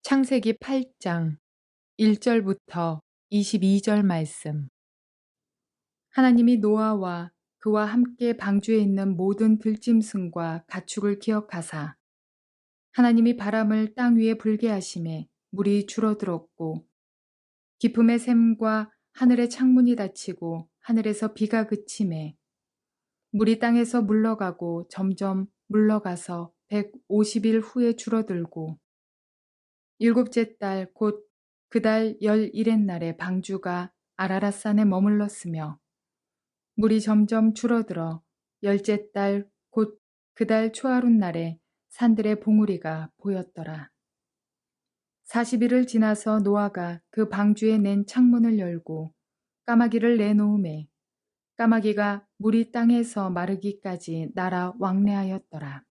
창세기 8장 1절부터 22절 말씀. 하나님이 노아와 그와 함께 방주에 있는 모든 들짐승과 가축을 기억하사 하나님이 바람을 땅 위에 불게 하심에 물이 줄어들었고 기품의 샘과 하늘의 창문이 닫히고 하늘에서 비가 그침에 물이 땅에서 물러가고 점점 물러가서 150일 후에 줄어들고 일곱째 달 곧 그 달 11의 날에 방주가 아라랏산에 머물렀으며 물이 점점 줄어들어 열째 달 곧 그 달 초하룻 날에 산들의 봉우리가 보였더라. 40일을 지나서 노아가 그 방주에 낸 창문을 열고 까마귀를 내놓음에 까마귀가 물이 땅에서 마르기까지 날아 왕래하였더라.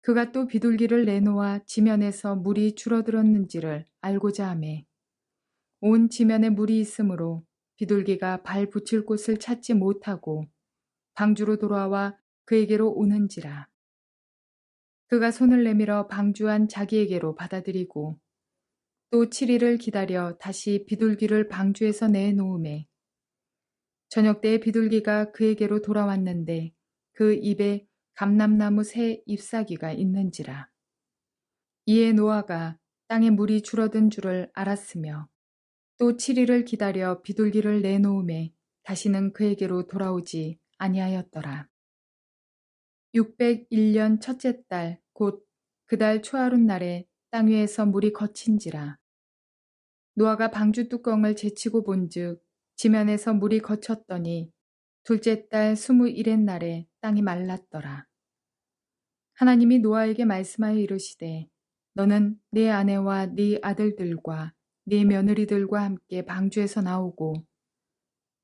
그가 또 비둘기를 내놓아 지면에서 물이 줄어들었는지를 알고자 하매 온 지면에 물이 있으므로 비둘기가 발 붙일 곳을 찾지 못하고 방주로 돌아와 그에게로 오는지라. 그가 손을 내밀어 방주 안 자기에게로 받아들이고 또 7일을 기다려 다시 비둘기를 방주에서 내놓음에 저녁 때에 비둘기가 그에게로 돌아왔는데 그 입에 감람나무 새 잎사귀가 있는지라. 이에 노아가 땅에 물이 줄어든 줄을 알았으며 또 7일을 기다려 비둘기를 내놓음에 다시는 그에게로 돌아오지 아니하였더라. 601년 첫째 달 곧 그 달 초하룻 날에 땅 위에서 물이 거친지라. 노아가 방주 뚜껑을 제치고 본즉 지면에서 물이 거쳤더니 둘째 달 21의 날에 땅이 말랐더라. 하나님이 노아에게 말씀하여 이르시되 너는 네 아내와 네 아들들과 네 며느리들과 함께 방주에서 나오고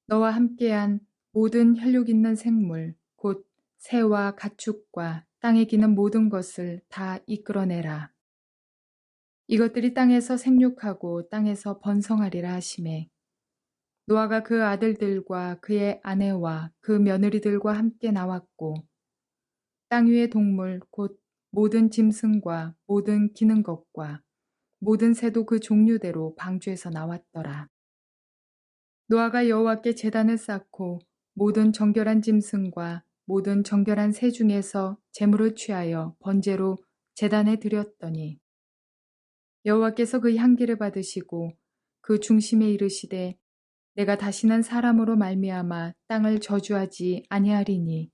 너와 함께한 모든 혈육 있는 생물 곧 새와 가축과 땅에 기는 모든 것을 다 이끌어내라. 이것들이 땅에서 생육하고 땅에서 번성하리라 하시매 노아가 그 아들들과 그의 아내와 그 며느리들과 함께 나왔고 땅 위의 동물 곧 모든 짐승과 모든 기는 것과 모든 새도 그 종류대로 방주에서 나왔더라. 노아가 여호와께 제단을 쌓고 모든 정결한 짐승과 모든 정결한 새 중에서 제물을 취하여 번제로 제단에 드렸더니 여호와께서 그 향기를 받으시고 그 중심에 이르시되 내가 다시는 사람으로 말미암아 땅을 저주하지 아니하리니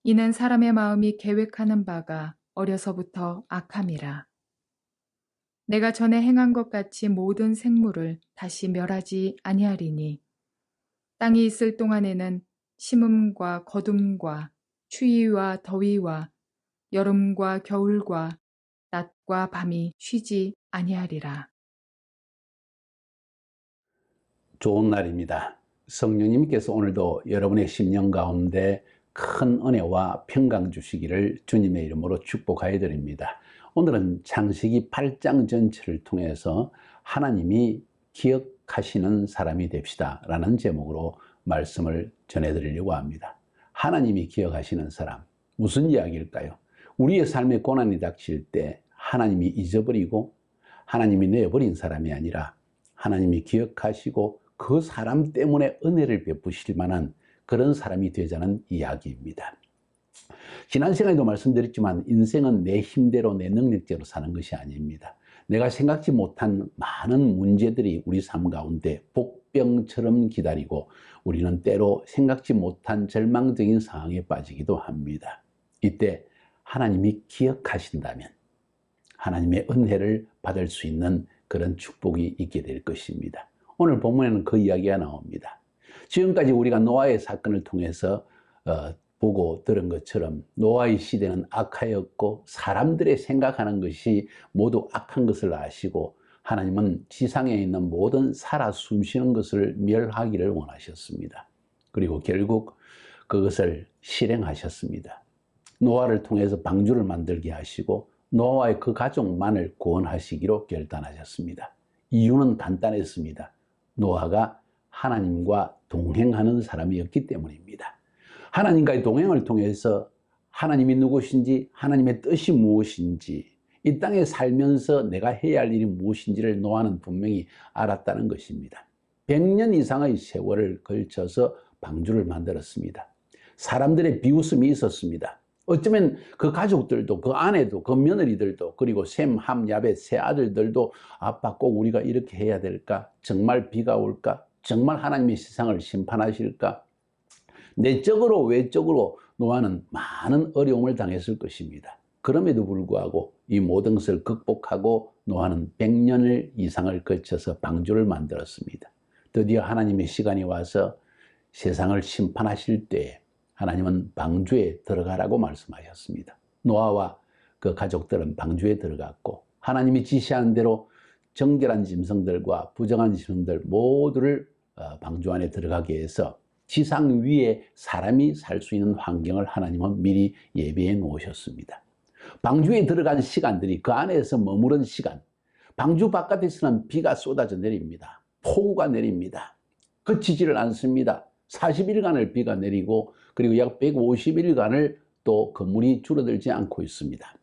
이는 사람의 마음이 계획하는 바가 어려서부터 악함이라. 내가 전에 행한 것 같이 모든 생물을 다시 멸하지 아니하리니 땅이 있을 동안에는 심음과 거둠과 추위와 더위와 여름과 겨울과 낮과 밤이 쉬지 아니하리라. 좋은 날입니다. 성령님께서 오늘도 여러분의 심령 가운데 큰 은혜와 평강 주시기를 주님의 이름으로 축복하여 드립니다. 오늘은 창세기 8장 전체를 통해서 하나님이 기억하시는 사람이 됩시다 라는 제목으로 말씀을 전해드리려고 합니다. 하나님이 기억하시는 사람, 무슨 이야기일까요? 우리의 삶에 고난이 닥칠 때 하나님이 잊어버리고 하나님이 내버린 사람이 아니라 하나님이 기억하시고 그 사람 때문에 은혜를 베푸실 만한 그런 사람이 되자는 이야기입니다. 지난 시간에도 말씀드렸지만 인생은 내 힘대로 내 능력대로 사는 것이 아닙니다. 내가 생각지 못한 많은 문제들이 우리 삶 가운데 복병처럼 기다리고 우리는 때로 생각지 못한 절망적인 상황에 빠지기도 합니다. 이때 하나님이 기억하신다면 하나님의 은혜를 받을 수 있는 그런 축복이 있게 될 것입니다. 오늘 본문에는 그 이야기가 나옵니다. 지금까지 우리가 노아의 사건을 통해서 보고 들은 것처럼 노아의 시대는 악하였고 사람들의 생각하는 것이 모두 악한 것을 아시고 하나님은 지상에 있는 모든 살아 숨쉬는 것을 멸하기를 원하셨습니다. 그리고 결국 그것을 실행하셨습니다. 노아를 통해서 방주를 만들게 하시고 노아의 그 가족만을 구원하시기로 결단하셨습니다. 이유는 간단했습니다. 노아가 하나님과 동행하는 사람이었기 때문입니다. 하나님과의 동행을 통해서 하나님이 누구신지, 하나님의 뜻이 무엇인지, 이 땅에 살면서 내가 해야 할 일이 무엇인지를 노아는 분명히 알았다는 것입니다. 100년 이상의 세월을 걸쳐서 방주를 만들었습니다. 사람들의 비웃음이 있었습니다. 어쩌면 그 가족들도, 그 아내도, 그 며느리들도, 그리고 셈, 함, 야벳 세 아들들도 아빠 꼭 우리가 이렇게 해야 될까? 정말 비가 올까? 정말 하나님이 세상을 심판하실까? 내적으로 외적으로 노아는 많은 어려움을 당했을 것입니다. 그럼에도 불구하고 이 모든 것을 극복하고 노아는 100년을 이상을 거쳐서 방주를 만들었습니다. 드디어 하나님의 시간이 와서 세상을 심판하실 때에 하나님은 방주에 들어가라고 말씀하셨습니다. 노아와 그 가족들은 방주에 들어갔고 하나님이 지시한 대로 정결한 짐승들과 부정한 짐승들 모두를 방주 안에 들어가게 해서 지상 위에 사람이 살 수 있는 환경을 하나님은 미리 예비해 놓으셨습니다. 방주에 들어간 시간들이 그 안에서 머무른 시간, 방주 바깥에서는 비가 쏟아져 내립니다. 폭우가 내립니다. 그치지를 않습니다. 40일간을 비가 내리고 그리고 약 150일간을 또 그물이 줄어들지 않고 있습니다.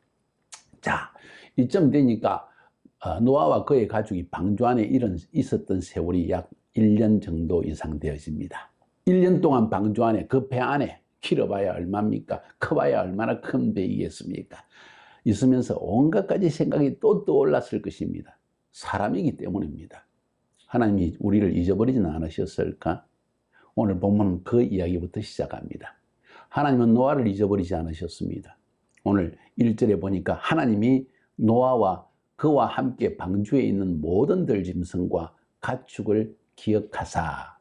자, 이쯤 되니까 노아와 그의 가족이 방주 안에 있었던 세월이 약 1년 정도 이상 되어집니다. 1년 동안 방주 안에 그 배 안에 길어봐야 얼마입니까? 커봐야 얼마나 큰 배이겠습니까? 있으면서 온갖 가지 생각이 또 떠올랐을 것입니다. 사람이기 때문입니다. 하나님이 우리를 잊어버리지는 않으셨을까? 오늘 본문은 그 이야기부터 시작합니다. 하나님은 노아를 잊어버리지 않으셨습니다. 오늘 1절에 보니까 하나님이 노아와 그와 함께 방주에 있는 모든 들짐승과 가축을 기억하사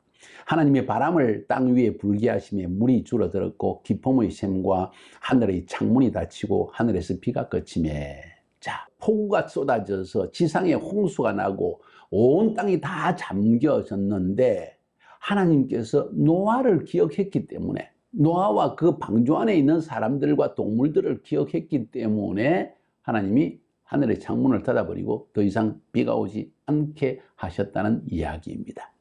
하나님의 바람을 땅 위에 불게 하심에 물이 줄어들었고 기품의 샘과 하늘의 창문이 닫히고 하늘에서 비가 그치매 자, 폭우가 쏟아져서 지상에 홍수가 나고 온 땅이 다 잠겨졌는데 하나님께서 노아를 기억했기 때문에 노아와 그 방주 안에 있는 사람들과 동물들을 기억했기 때문에 하나님이 하늘의 창문을 닫아버리고 더 이상 비가 오지 않게 하셨다는 이야기입니다.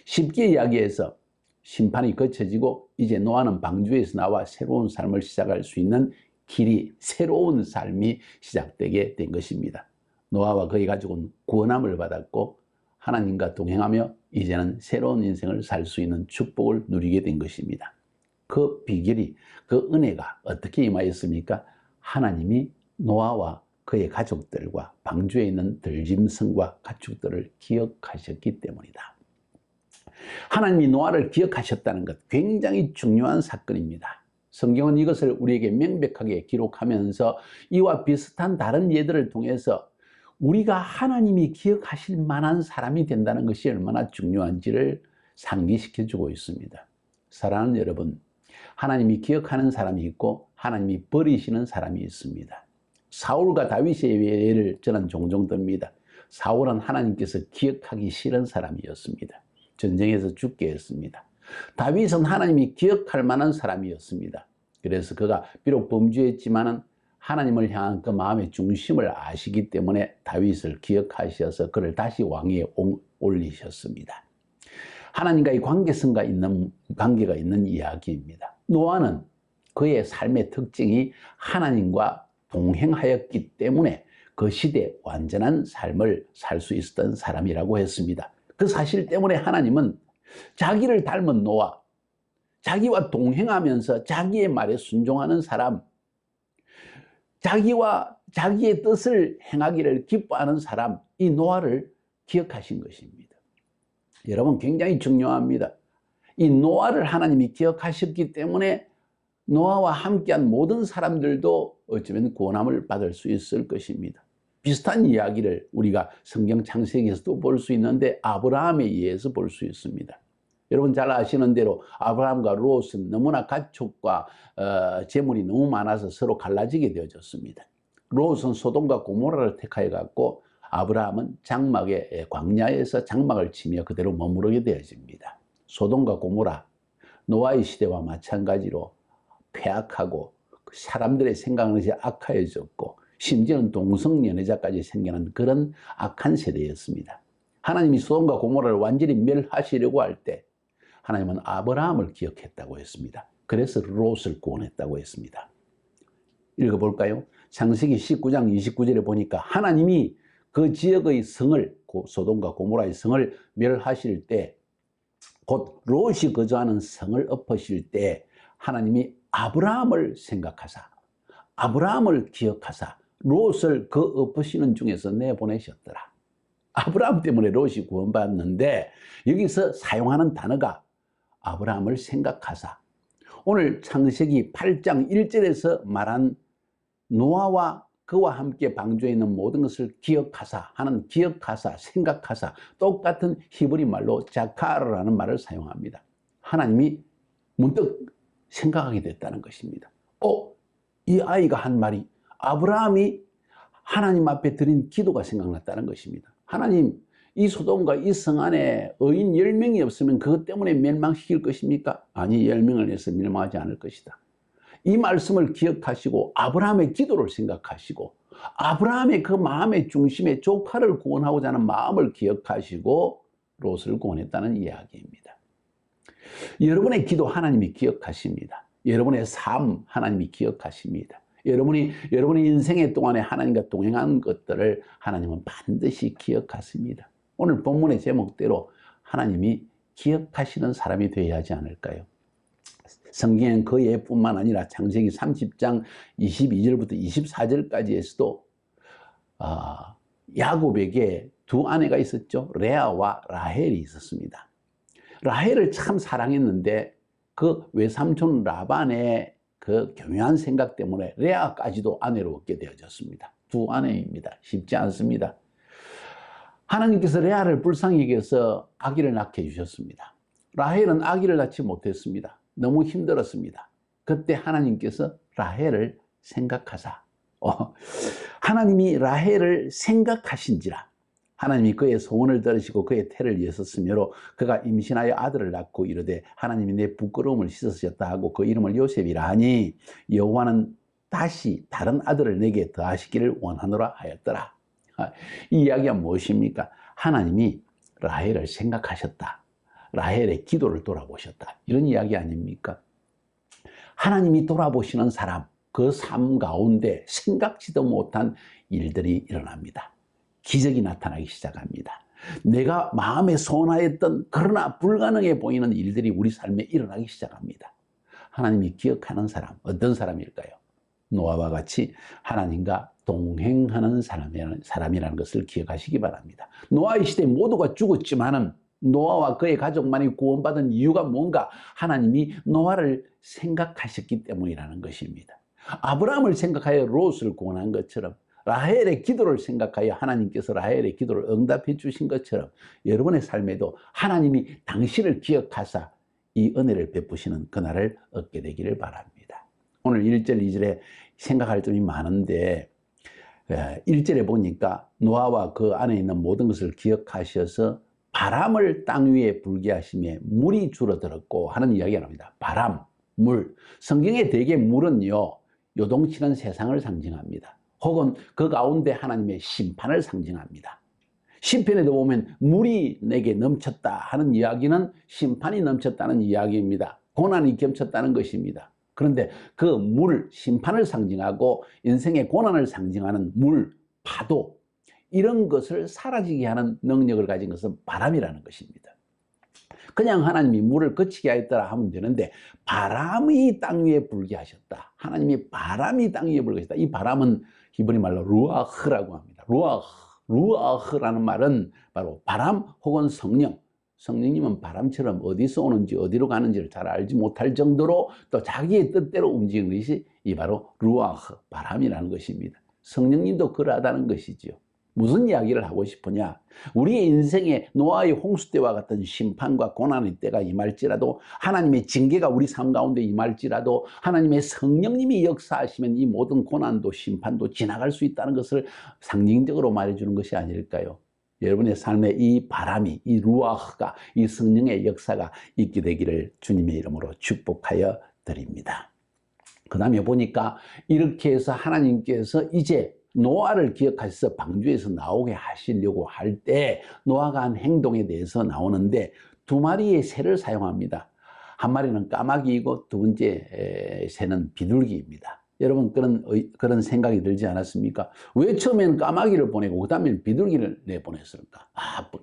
쉽게 이야기해서 심판이 거쳐지고 이제 노아는 방주에서 나와 새로운 삶을 시작할 수 있는 길이 새로운 삶이 시작되게 된 것입니다. 노아와 그의 가족은 구원함을 받았고 하나님과 동행하며 이제는 새로운 인생을 살 수 있는 축복을 누리게 된 것입니다. 그 비결이 그 은혜가 어떻게 임하였습니까? 하나님이 노아와 그의 가족들과 방주에 있는 들짐승과 가축들을 기억하셨기 때문이다. 하나님이 노아를 기억하셨다는 것 굉장히 중요한 사건입니다. 성경은 이것을 우리에게 명백하게 기록하면서 이와 비슷한 다른 예들을 통해서 우리가 하나님이 기억하실 만한 사람이 된다는 것이 얼마나 중요한지를 상기시켜주고 있습니다. 사랑하는 여러분, 하나님이 기억하는 사람이 있고 하나님이 버리시는 사람이 있습니다. 사울과 다윗의 예를 저는 종종 듭니다. 사울은 하나님께서 기억하기 싫은 사람이었습니다. 전쟁에서 죽게 했습니다. 다윗은 하나님이 기억할 만한 사람이었습니다. 그래서 그가 비록 범죄했지만은 하나님을 향한 그 마음의 중심을 아시기 때문에 다윗을 기억하셔서 그를 다시 왕위에 올리셨습니다. 하나님과의 관계가 있는 이야기입니다. 노아는 그의 삶의 특징이 하나님과 동행하였기 때문에 그 시대에 완전한 삶을 살 수 있었던 사람이라고 했습니다. 그 사실 때문에 하나님은 자기를 닮은 노아, 자기와 동행하면서 자기의 말에 순종하는 사람, 자기와 자기의 뜻을 행하기를 기뻐하는 사람, 이 노아를 기억하신 것입니다. 여러분 굉장히 중요합니다. 이 노아를 하나님이 기억하셨기 때문에 노아와 함께한 모든 사람들도 어쩌면 구원함을 받을 수 있을 것입니다. 비슷한 이야기를 우리가 성경 창세기에서도 볼 수 있는데 아브라함에 의해서 볼 수 있습니다. 여러분 잘 아시는 대로 아브라함과 롯은 너무나 가축과 재물이 너무 많아서 서로 갈라지게 되어졌습니다. 롯은 소돔과 고모라를 택하여 갔고 아브라함은 장막의 광야에서 장막을 치며 그대로 머무르게 되어집니다. 소돔과 고모라, 노아의 시대와 마찬가지로 폐악하고 사람들의 생각은 이제 악하여졌고 심지어는 동성연애자까지 생겨난 그런 악한 세대였습니다. 하나님이 소돔과 고모라를 완전히 멸하시려고 할 때 하나님은 아브라함을 기억했다고 했습니다. 그래서 롯을 구원했다고 했습니다. 읽어볼까요? 창세기 19장 29절에 보니까 하나님이 그 지역의 성을, 소돔과 고모라의 성을 멸하실 때, 곧 롯이 거주하는 성을 엎으실 때 하나님이 아브라함을 생각하사, 아브라함을 기억하사 롯을 그 엎으시는 중에서 내보내셨더라. 아브라함 때문에 롯이 구원받는데 여기서 사용하는 단어가 아브라함을 생각하사, 오늘 창세기 8장 1절에서 말한 노아와 그와 함께 방주에 있는 모든 것을 기억하사 하는 기억하사, 생각하사, 똑같은 히브리 말로 자카르라는 말을 사용합니다. 하나님이 문득 생각하게 됐다는 것입니다. 이 아이가 한 말이, 아브라함이 하나님 앞에 드린 기도가 생각났다는 것입니다. 하나님, 이 소돔과 이 성 안에 의인 10명이 없으면 그것 때문에 멸망시킬 것입니까? 아니, 10명을 내서 멸망하지 않을 것이다. 이 말씀을 기억하시고 아브라함의 기도를 생각하시고 아브라함의 그 마음의 중심에 조카를 구원하고자 하는 마음을 기억하시고 롯을 구원했다는 이야기입니다. 여러분의 기도 하나님이 기억하십니다. 여러분의 삶 하나님이 기억하십니다. 여러분의 인생의 동안에 하나님과 동행한 것들을 하나님은 반드시 기억하십니다. 오늘 본문의 제목대로 하나님이 기억하시는 사람이 되어야 하지 않을까요? 성경엔 그 예뿐만 아니라 창세기 30장 22절부터 24절까지에서도 야곱에게 두 아내가 있었죠. 레아와 라헬이 있었습니다. 라헬을 참 사랑했는데 그 외삼촌 라반의 그 교묘한 생각 때문에 레아까지도 아내로 얻게 되어졌습니다. 두 아내입니다. 쉽지 않습니다. 하나님께서 레아를 불쌍히 여겨서 아기를 낳게 해주셨습니다. 라헬은 아기를 낳지 못했습니다. 너무 힘들었습니다. 그때 하나님께서 라헬을 생각하사, 하나님이 라헬을 생각하신지라, 하나님이 그의 소원을 들으시고 그의 태를 예섰으므로 그가 임신하여 아들을 낳고 이르되 하나님이 내 부끄러움을 씻으셨다 하고 그 이름을 요셉이라 하니 여호와는 다시 다른 아들을 내게 더하시기를 원하노라 하였더라. 이 이야기가 무엇입니까? 하나님이 라헬을 생각하셨다. 라헬의 기도를 돌아보셨다. 이런 이야기 아닙니까? 하나님이 돌아보시는 사람, 그 삶 가운데 생각지도 못한 일들이 일어납니다. 기적이 나타나기 시작합니다. 내가 마음에 소원하였던 그러나 불가능해 보이는 일들이 우리 삶에 일어나기 시작합니다. 하나님이 기억하는 사람, 어떤 사람일까요? 노아와 같이 하나님과 동행하는 사람이라는 것을 기억하시기 바랍니다. 노아의 시대 모두가 죽었지만은 노아와 그의 가족만이 구원받은 이유가 뭔가? 하나님이 노아를 생각하셨기 때문이라는 것입니다. 아브라함을 생각하여 롯을 구원한 것처럼, 라헬의 기도를 생각하여 하나님께서 라헬의 기도를 응답해 주신 것처럼 여러분의 삶에도 하나님이 당신을 기억하사 이 은혜를 베푸시는 그날을 얻게 되기를 바랍니다. 오늘 1절, 2절에 생각할 점이 많은데 1절에 보니까 노아와 그 안에 있는 모든 것을 기억하셔서 바람을 땅 위에 불게 하심에 물이 줄어들었고 하는 이야기가 나옵니다. 바람, 물. 성경에 대개 물은요, 요동치는 세상을 상징합니다. 혹은 그 가운데 하나님의 심판을 상징합니다. 시편에도 보면 물이 내게 넘쳤다 하는 이야기는 심판이 넘쳤다는 이야기입니다. 고난이 겹쳤다는 것입니다. 그런데 그 물, 심판을 상징하고 인생의 고난을 상징하는 물, 파도, 이런 것을 사라지게 하는 능력을 가진 것은 바람이라는 것입니다. 그냥 하나님이 물을 그치게 하였더라 하면 되는데 바람이 땅 위에 불게 하셨다. 하나님이 바람이 땅 위에 불게 하셨다. 이 바람은 히브리 말로 루아흐라고 합니다. 루아흐라는 말은 바로 바람 혹은 성령. 성령님은 바람처럼 어디서 오는지 어디로 가는지를 잘 알지 못할 정도로 또 자기의 뜻대로 움직이는 것이 이 바로 루아흐, 바람이라는 것입니다. 성령님도 그러하다는 것이지요. 무슨 이야기를 하고 싶으냐? 우리의 인생에 노아의 홍수 때와 같은 심판과 고난의 때가 임할지라도, 하나님의 징계가 우리 삶 가운데 임할지라도 하나님의 성령님이 역사하시면 이 모든 고난도 심판도 지나갈 수 있다는 것을 상징적으로 말해주는 것이 아닐까요? 여러분의 삶에 이 바람이, 이 루아흐가, 이 성령의 역사가 있게 되기를 주님의 이름으로 축복하여 드립니다. 그 다음에 보니까 이렇게 해서 하나님께서 이제 노아를 기억하셔서 방주에서 나오게 하시려고 할 때 노아가 한 행동에 대해서 나오는데 두 마리의 새를 사용합니다. 한 마리는 까마귀이고 두 번째 새는 비둘기입니다. 여러분 그런 생각이 들지 않았습니까? 왜 처음에는 까마귀를 보내고 그 다음에는 비둘기를 내보냈을까?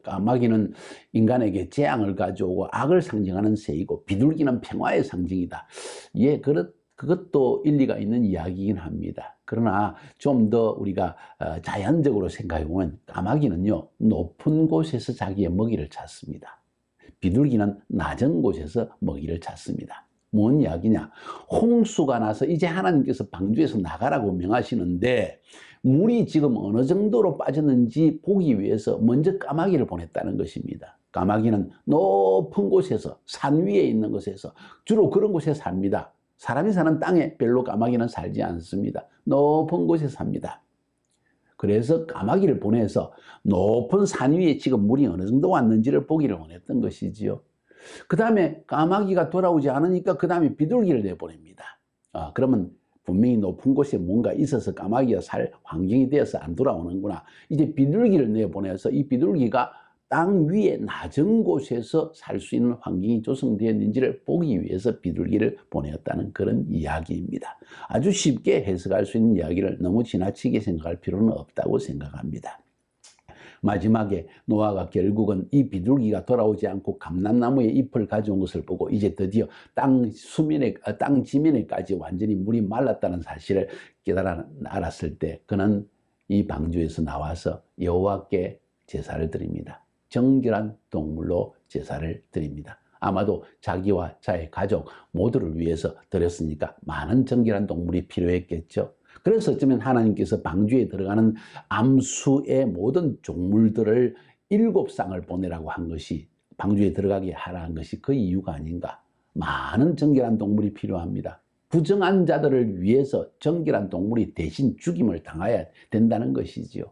까마귀는 인간에게 재앙을 가져오고 악을 상징하는 새이고 비둘기는 평화의 상징이다. 예, 그것도 일리가 있는 이야기이긴 합니다. 그러나 좀 더 우리가 자연적으로 생각해 보면 까마귀는요, 높은 곳에서 자기의 먹이를 찾습니다. 비둘기는 낮은 곳에서 먹이를 찾습니다. 뭔 이야기냐? 홍수가 나서 이제 하나님께서 방주에서 나가라고 명하시는데 물이 지금 어느 정도로 빠졌는지 보기 위해서 먼저 까마귀를 보냈다는 것입니다. 까마귀는 높은 곳에서, 산 위에 있는 곳에서, 주로 그런 곳에 삽니다. 사람이 사는 땅에 별로 까마귀는 살지 않습니다. 높은 곳에 삽니다. 그래서 까마귀를 보내서 높은 산 위에 지금 물이 어느 정도 왔는지를 보기를 원했던 것이지요. 그 다음에 까마귀가 돌아오지 않으니까 그 다음에 비둘기를 내보냅니다. 그러면 분명히 높은 곳에 뭔가 있어서 까마귀가 살 환경이 되어서 안 돌아오는구나. 이제 비둘기를 내보내서 이 비둘기가 땅 위에 낮은 곳에서 살 수 있는 환경이 조성되었는지를 보기 위해서 비둘기를 보내었다는 그런 이야기입니다. 아주 쉽게 해석할 수 있는 이야기를 너무 지나치게 생각할 필요는 없다고 생각합니다. 마지막에 노아가 결국은 이 비둘기가 돌아오지 않고 감람나무의 잎을 가져온 것을 보고 이제 드디어 땅 지면에까지 완전히 물이 말랐다는 사실을 알았을 때 그는 이 방주에서 나와서 여호와께 제사를 드립니다. 정결한 동물로 제사를 드립니다. 아마도 자기와 자의 가족 모두를 위해서 드렸으니까 많은 정결한 동물이 필요했겠죠. 그래서 어쩌면 하나님께서 방주에 들어가는 암수의 모든 종물들을 7쌍을 보내라고 한 것이, 방주에 들어가게 하라 한 것이 그 이유가 아닌가. 많은 정결한 동물이 필요합니다. 부정한 자들을 위해서 정결한 동물이 대신 죽임을 당해야 된다는 것이지요.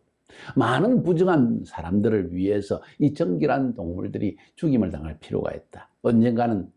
많은 부정한 사람들을 위해서 이 정결한 동물들이 죽임을 당할 필요가 있다. 언젠가는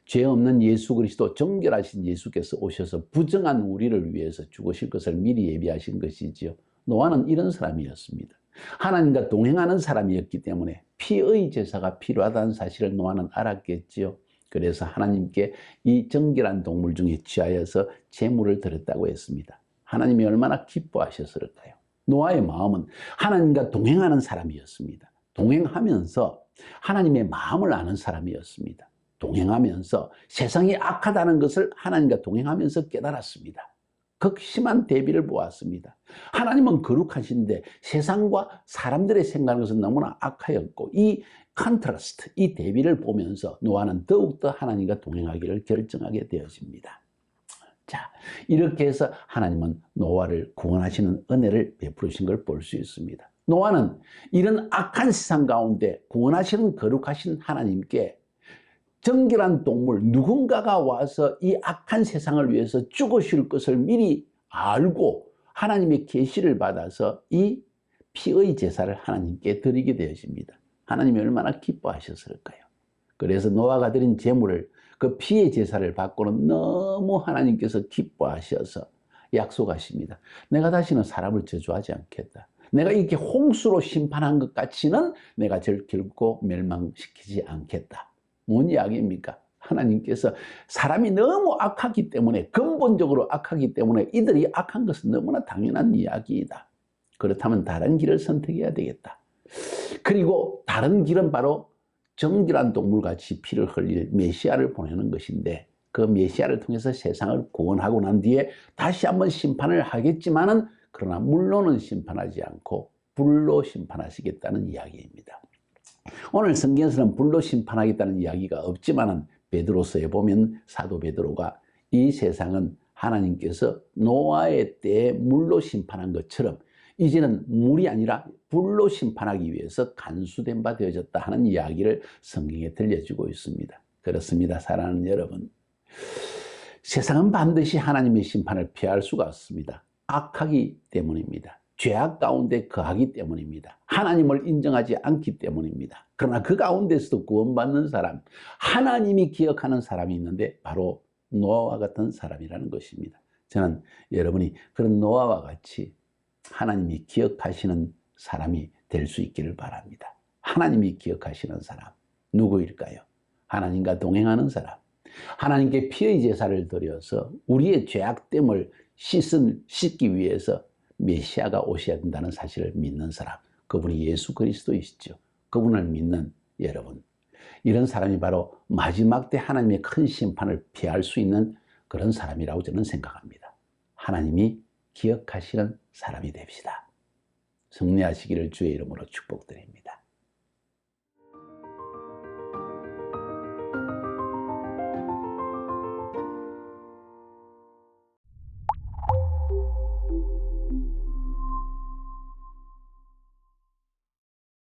죄 없는 예수 그리스도, 정결하신 예수께서 오셔서 부정한 우리를 위해서 죽으실 것을 미리 예비하신 것이지요. 노아는 이런 사람이었습니다. 하나님과 동행하는 사람이었기 때문에 피의 제사가 필요하다는 사실을 노아는 알았겠지요. 그래서 하나님께 이 정결한 동물 중에 취하여서 제물을 드렸다고 했습니다. 하나님이 얼마나 기뻐하셨을까요? 노아의 마음은 하나님과 동행하는 사람이었습니다. 동행하면서 하나님의 마음을 아는 사람이었습니다. 동행하면서 세상이 악하다는 것을 하나님과 동행하면서 깨달았습니다. 극심한 대비를 보았습니다. 하나님은 거룩하신데 세상과 사람들의 생각하는 것은 너무나 악하였고 이 컨트라스트, 이 대비를 보면서 노아는 더욱더 하나님과 동행하기를 결정하게 되어집니다. 자, 이렇게 해서 하나님은 노아를 구원하시는 은혜를 베푸신 걸 볼 수 있습니다. 노아는 이런 악한 세상 가운데 구원하시는 거룩하신 하나님께 정결한 동물, 누군가가 와서 이 악한 세상을 위해서 죽으실 것을 미리 알고 하나님의 계시를 받아서 이 피의 제사를 하나님께 드리게 되어집니다. 하나님이 얼마나 기뻐하셨을까요? 그래서 노아가 드린 제물을, 그 피의 제사를 받고는 너무 하나님께서 기뻐하셔서 약속하십니다. 내가 다시는 사람을 저주하지 않겠다. 내가 이렇게 홍수로 심판한 것 같이는 내가 결코 멸망시키지 않겠다. 뭔 이야기입니까? 하나님께서 사람이 너무 악하기 때문에, 근본적으로 악하기 때문에 이들이 악한 것은 너무나 당연한 이야기이다. 그렇다면 다른 길을 선택해야 되겠다. 그리고 다른 길은 바로 정결한 동물같이 피를 흘릴 메시아를 보내는 것인데, 그 메시아를 통해서 세상을 구원하고 난 뒤에 다시 한번 심판을 하겠지만은, 그러나 물로는 심판하지 않고 불로 심판하시겠다는 이야기입니다. 오늘 성경에서는 불로 심판하겠다는 이야기가 없지만은 베드로서에 보면 사도 베드로가 이 세상은 하나님께서 노아의 때에 물로 심판한 것처럼 이제는 물이 아니라 불로 심판하기 위해서 간수된 바 되어졌다 하는 이야기를 성경에 들려주고 있습니다. 그렇습니다, 사랑하는 여러분. 세상은 반드시 하나님의 심판을 피할 수가 없습니다. 악하기 때문입니다. 죄악 가운데 거하기 때문입니다. 하나님을 인정하지 않기 때문입니다. 그러나 그 가운데서도 구원받는 사람, 하나님이 기억하는 사람이 있는데 바로 노아와 같은 사람이라는 것입니다. 저는 여러분이 그런 노아와 같이 하나님이 기억하시는 사람이 될 수 있기를 바랍니다. 하나님이 기억하시는 사람, 누구일까요? 하나님과 동행하는 사람, 하나님께 피의 제사를 드려서 우리의 죄악됨을 씻기 위해서 메시아가 오셔야 된다는 사실을 믿는 사람, 그분이 예수 그리스도이시죠. 그분을 믿는 여러분, 이런 사람이 바로 마지막 때 하나님의 큰 심판을 피할 수 있는 그런 사람이라고 저는 생각합니다. 하나님이 기억하시는 사람이 됩시다. 승리하시기를 주의 이름으로 축복드립니다.